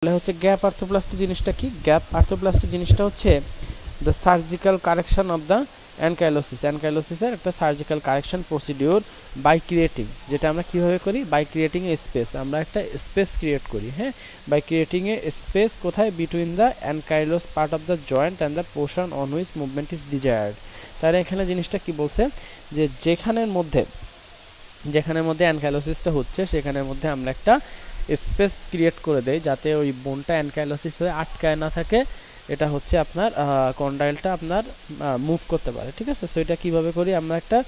তাহলে হচ্ছে gap arthroplasty জিনিসটা কি? গ্যাপ আর্থ্রোপ্লাস্টি জিনিসটা হচ্ছে the surgical correction of the ankylosis. অ্যানকাইলোসিসের একটা surgical correction procedure by creating, যেটা আমরা কিভাবে করি? বাই ক্রিয়েটিং এ স্পেস, আমরা একটা স্পেস ক্রিয়েট করি, হ্যাঁ, বাই ক্রিয়েটিং এ স্পেস কোথায়? Between the ankylosed part of the joint and the portion on which movement is desired. তাহলে এখানে জিনিসটা কি বলছে? যে যেখানের মধ্যে অ্যানকাইলোসিসটা হচ্ছে সেখানের মধ্যে আমরা একটা স্পেস ক্রিয়েট করে দেই যাতে ওই বোনটা অ্যানকাইলোসিস হয়ে আটকায় না থাকে, এটা হচ্ছে আপনার কন্ডাইলটা আপনার মুভ করতে পারে, ঠিক আছে? সো এটা কীভাবে করি? আমরা একটা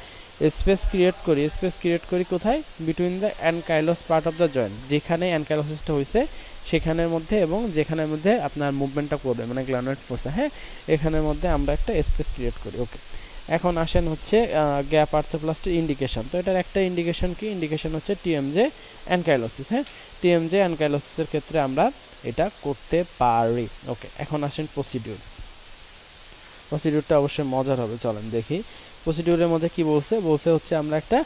স্পেস ক্রিয়েট করি কোথায়? Between the ankylosed part of the joint, যেখানে অ্যানকাইলোসিসটা হয়েছে সেখানের মধ্যে এবং যেখানের মধ্যে আপনার মুভমেন্টটা করবে, মানে গ্ল্যানোয়েড ফোর্সে, হ্যাঁ, এখানের মধ্যে আমরা একটা স্পেস ক্রিয়েট করি। ওকে, এখন আসেন হচ্ছে গ্যাপ আর্থ্রোপ্লাস্টির ইন্ডিকেশন। তো এটার একটা ইন্ডিকেশন কি? ইন্ডিকেশন হচ্ছে টিএমজে অ্যানকাইলোসিস, হ্যাঁ, টিএমজে অ্যানকাইলোসিসের ক্ষেত্রে আমরা এটা করতে পারি। ওকে, এখন আসেন প্রসিডিউরটা অবশ্যই মজার হবে, চলেন দেখি। প্রসিডিউরের মধ্যে কি বলছে? বলছে হচ্ছে আমরা একটা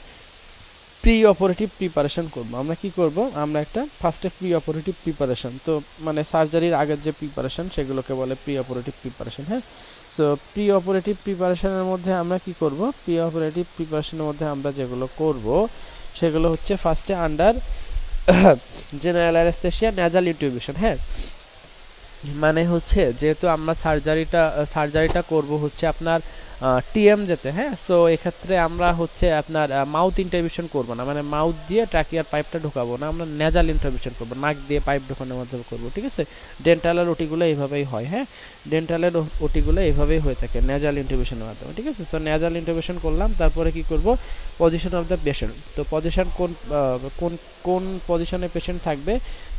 প্রি অপারেটিভ প্রিপারেশন করব। আমরা কি করব? আমরা একটা ফার্স্টে প্রি অপারেটিভ প্রিপারেশন, তো মানে সার্জারির আগের যে প্রিপারেশন সেগুলোকে বলে প্রি অপারেটিভ প্রিপারেশন, হ্যাঁ। সো প্রি অপারেটিভ প্রিপারেশনের মধ্যে আমরা কি করব? প্রি অপারেটিভ প্রিপারেশনের মধ্যে আমরা যেগুলো করব সেগুলো হচ্ছে ফার্স্টে under general anaesthesia nasal intubation, হ্যাঁ, মানে হচ্ছে যেহেতু আমরা সার্জারিটা করব হচ্ছে আপনার টিএম যেতে, হ্যাঁ, সো এক্ষেত্রে আমরা হচ্ছে আপনার মাউথ ইন্টারভিউশন করব না, মানে মাউথ দিয়ে ট্রাকিয়ার পাইপটা ঢোকাবো না, আমরা নেজাল ইন্টারভিউশন করব, নাক দিয়ে পাইপ ঢোকানোর মাধ্যমে করব, ঠিক আছে? ডেন্টালের ওটিগুলো এইভাবেই হয়, হ্যাঁ, ডেন্টালের ওটিগুলো এইভাবেই হয়ে থাকে নেজাল ইন্টারভিউশনের মাধ্যমে, ঠিক আছে? সো নেজাল ইন্টারভিউশন করলাম, তারপরে কি করব? Position of the patient. তো পজিশন কোন পজিশনে পেশেন্ট থাকবে?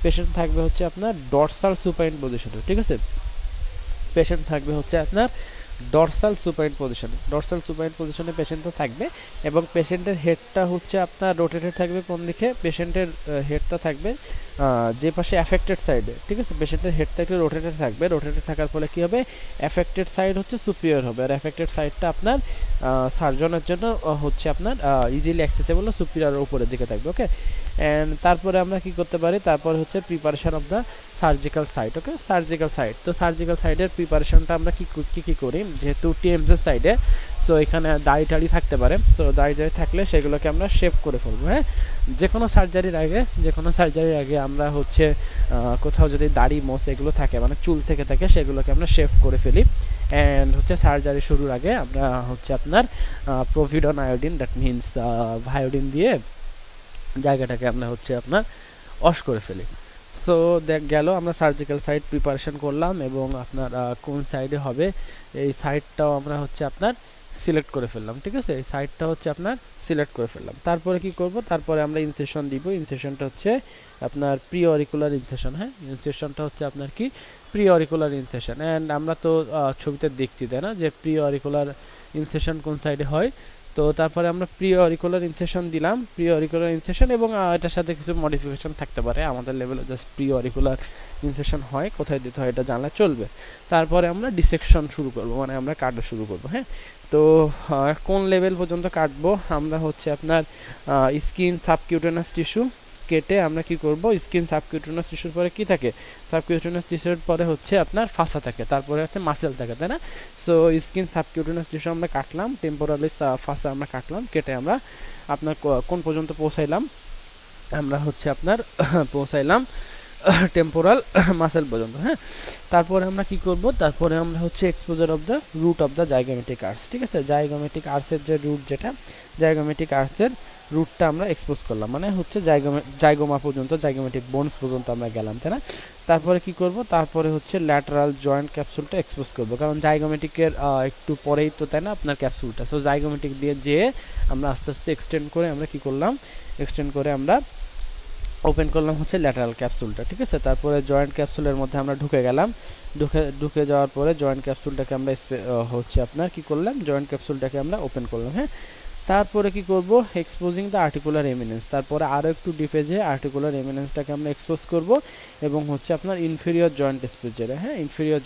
পেশেন্ট থাকবে হচ্ছে আপনার ডরসাল সুপাইন পজিশনে, ঠিক আছে? পেশেন্ট থাকবে হচ্ছে আপনার ডরসাল সুপাইন পজিশনে পেশেন্টটা থাকবে এবং পেশেন্টের হেডটা হচ্ছে আপনার রোটেটেড থাকবে কোন দিকে? পেশেন্টের হেডটা থাকবে যে পাশে অ্যাফেক্টেড সাইডে, ঠিক আছে? পেশেন্টের হেডটা একটু রোটেটেড থাকবে, রোটেটেড থাকার ফলে কি হবে? অ্যাফেক্টেড সাইড হচ্ছে সুপিরিয়র হবে, আর অ্যাফেক্টেড সাইডটা আপনার সার্জনের জন্য হচ্ছে আপনার ইজিলি অ্যাক্সেসেবল, সুপিরিয়র উপরের দিকে থাকবে। ওকে, অ্যান্ড তারপরে আমরা কি করতে পারি? তারপরে হচ্ছে preparation of the surgical site. Okay, surgical site, তো সার্জিক্যাল সাইডের প্রিপারেশনটা আমরা কি করি? যেহেতু টিএমজের সাইডে, সো এখানে দাড়ি টাড়ি থাকতে পারে, সো দাড়ি থাকলে সেগুলোকে আমরা শেভ করে ফেলবো, হ্যাঁ। যে কোনো সার্জারির আগে আমরা হচ্ছে কোথাও যদি দাড়ি মোচ এগুলো থাকে, মানে চুল থেকে থাকে, সেগুলোকে আমরা শেভ করে ফেলি। অ্যান্ড হচ্ছে সার্জারি শুরুর আগে আমরা হচ্ছে আপনার প্রোভিডন আয়োডিন, দ্যাট মিনস ভায়োডিন দিয়ে জায়গাটাকে আমরা হচ্ছে আপনার ওয়াশ করে ফেলি। সো গেল আমরা সার্জিক্যাল সাইট প্রিপারেশন করলাম এবং আপনার কোন সাইডে হবে এই সাইডটাও আমরা হচ্ছে আপনার সিলেক্ট করে ফেললাম, ঠিক আছে? এই সাইডটা হচ্ছে আপনার সিলেক্ট করে ফেললাম। তারপরে কি করব? তারপরে আমরা ইনসেশন দিব। ইনসেশনটা হচ্ছে আপনার প্রি অরিকুলার ইনসেশন, হ্যাঁ, ইনসেশনটা হচ্ছে আপনার কি? Pre auricular incision. অ্যান্ড আমরা তো ছবিতে দেখছি, তাই না, যে প্রি অরিকুলার ইনসেশন কোন সাইডে হয়। তো তারপরে আমরা প্রি অরিকুলার ইনসেশন দিলাম, এবং এটার সাথে কিছু মডিফিকেশন থাকতে পারে, আমাদের লেভেলে জাস্ট প্রি অরিকুলার ইনসেশন হয়, কোথায় দিতে হয় এটা জানলে চলবে। তারপরে আমরা ডিসেকশন শুরু করব, মানে আমরা কাটা শুরু করব, হ্যাঁ। তো কোন লেভেল পর্যন্ত কাটবো? আমরা হচ্ছে আপনার স্কিন সাবকিউটেনাস টিস্যু কেটে আমরা কি করব? স্কিন সাবকিউটেনাস টিস্যুর পরে কি থাকে? সাবকিউটেনাস টিস্যুর পরে হচ্ছে আপনার ফাসা থাকে, তারপরে হচ্ছে মাসেল থাকে, তাই না? সো স্কিন সাবকিউটেনাস টিস্যু আমরা কাটলাম, টেম্পোরালি ফাসা আমরা কাটলাম, কেটে আমরা আপনার কোন পর্যন্ত পৌঁছাইলাম? আমরা হচ্ছে আপনার পৌঁছাইলাম টেম্পোরাল মাসেল পর্যন্ত, হ্যাঁ। তারপরে আমরা কি করব? তারপরে আমরা হচ্ছে exposure of the root of the zygomatic arch, ঠিক আছে? জাইগোমেটিক আর্চের যে রুট, যেটা জাইগোমেটিক আর্চের রুটটা আমরা এক্সপোজ করলাম, মানে হচ্ছে জাইগোমা পর্যন্ত, জাইগোমেটিক বোনস পর্যন্ত আমরা গেলাম, তাই না? তারপরে কি করব? তারপরে হচ্ছে ল্যাটারাল জয়েন্ট ক্যাপসুলটা এক্সপোজ করব, কারণ জাইগোমেটিকের একটু পরেই তো, তাই না, আপনার ক্যাপসুলটা। সো জাইগোমেটিক দিয়ে যেয়ে আমরা আস্তে আস্তে এক্সটেন্ড করে আমরা কি করলাম? আমরা ওপেন করলাম হচ্ছে ল্যাটারাল ক্যাপসুলটা, ঠিক আছে? তারপরে জয়েন্ট ক্যাপসুলের মধ্যে আমরা ঢুকে গেলাম, ঢুকে যাওয়ার পরে জয়েন্ট ক্যাপসুলটাকে আমরা হচ্ছে আপনার কি করলাম? জয়েন্ট ক্যাপসুলটাকে আমরা ওপেন করলাম, হ্যাঁ। তারপরে কি করব, এক্সপোজিং দ্য আর্টিকুলার এমিনেন্স, তারপরে আরও একটু ডিপে যে আর্টিকুলার এমিনেন্সটাকে আমরা এক্সপোজ করব এবং হচ্ছে আপনার ইনফেরিয়র জয়েন্ট স্পেস যেটা, হ্যাঁ ইনফেরিয়র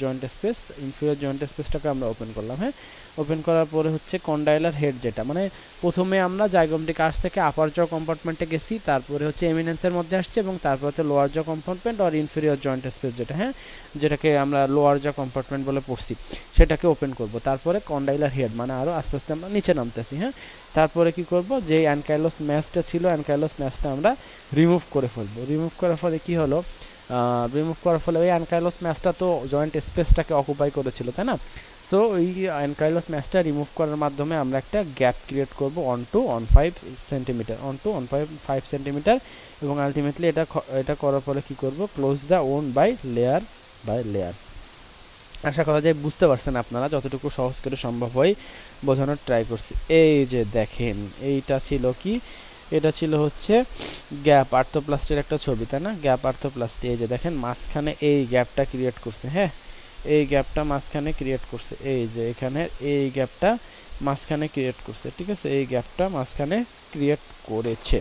জয়েন্ট স্পেসটাকে আমরা ওপেন করলাম। হ্যাঁ, ওপেন করার পরে হচ্ছে কন্ডাইলার হেড যেটা, মানে প্রথমে আমরা জাইগোমেট্রিক আর্চ থেকে আপার জ কম্পার্টমেন্টে গেছি, তারপরে হচ্ছে এমিনেন্সের মধ্যে আসছে এবং তারপর হচ্ছে লোয়ার জ কম্পার্টমেন্ট আর ইনফেরিয়র জয়েন্ট স্পেস যেটা, হ্যাঁ যেটাকে আমরা লোয়ার জ কম্পার্টমেন্ট বলে পড়ছি, সেটাকে ওপেন করব। তারপরে কন্ডাইলার হেড মানে আরও আস্তে আস্তে আমরা নিচে নামতেছি। হ্যাঁ, তারপরে কি করব, যে অ্যানকাইলোস ম্যাচটা ছিল অ্যানকাইলোস ম্যাচটা আমরা রিমুভ করে ফেলবো। রিমুভ করার ফলে কি হলো, রিমুভ করার ফলে ওই অ্যানকাইলোস ম্যাচটা তো জয়েন্ট স্পেসটাকে অকুপাই করেছিল, তাই না? সো ওই অ্যানকাইলোস ম্যাচটা রিমুভ করার মাধ্যমে আমরা একটা গ্যাপ ক্রিয়েট করব 1 to 1.5 সেন্টিমিটার, 1 to 1.5 সেন্টিমিটার, এবং আলটিমেটলি এটা করার পরে কি করব, close the wound by layer by layer. আশা করা যায় বুঝতে পারছেন আপনারা, যতটুকু সহজ করে সম্ভব হয় বোঝানোর ট্রাই করছি। এই যে দেখেন, এইটা ছিল কি, এটা ছিল হচ্ছে গ্যাপ আর্থোপ্লাস্টির একটা ছবি, তাই না? গ্যাপ আর্থোপ্লাস্টি, এই যে দেখেন মাঝখানে এই গ্যাপটা ক্রিয়েট করছে। হ্যাঁ, এই গ্যাপটা মাঝখানে ক্রিয়েট করছে, এই যে এখানে এই গ্যাপটা মাঝখানে ক্রিয়েট করছে, ঠিক আছে, এই গ্যাপটা মাঝখানে ক্রিয়েট করেছে।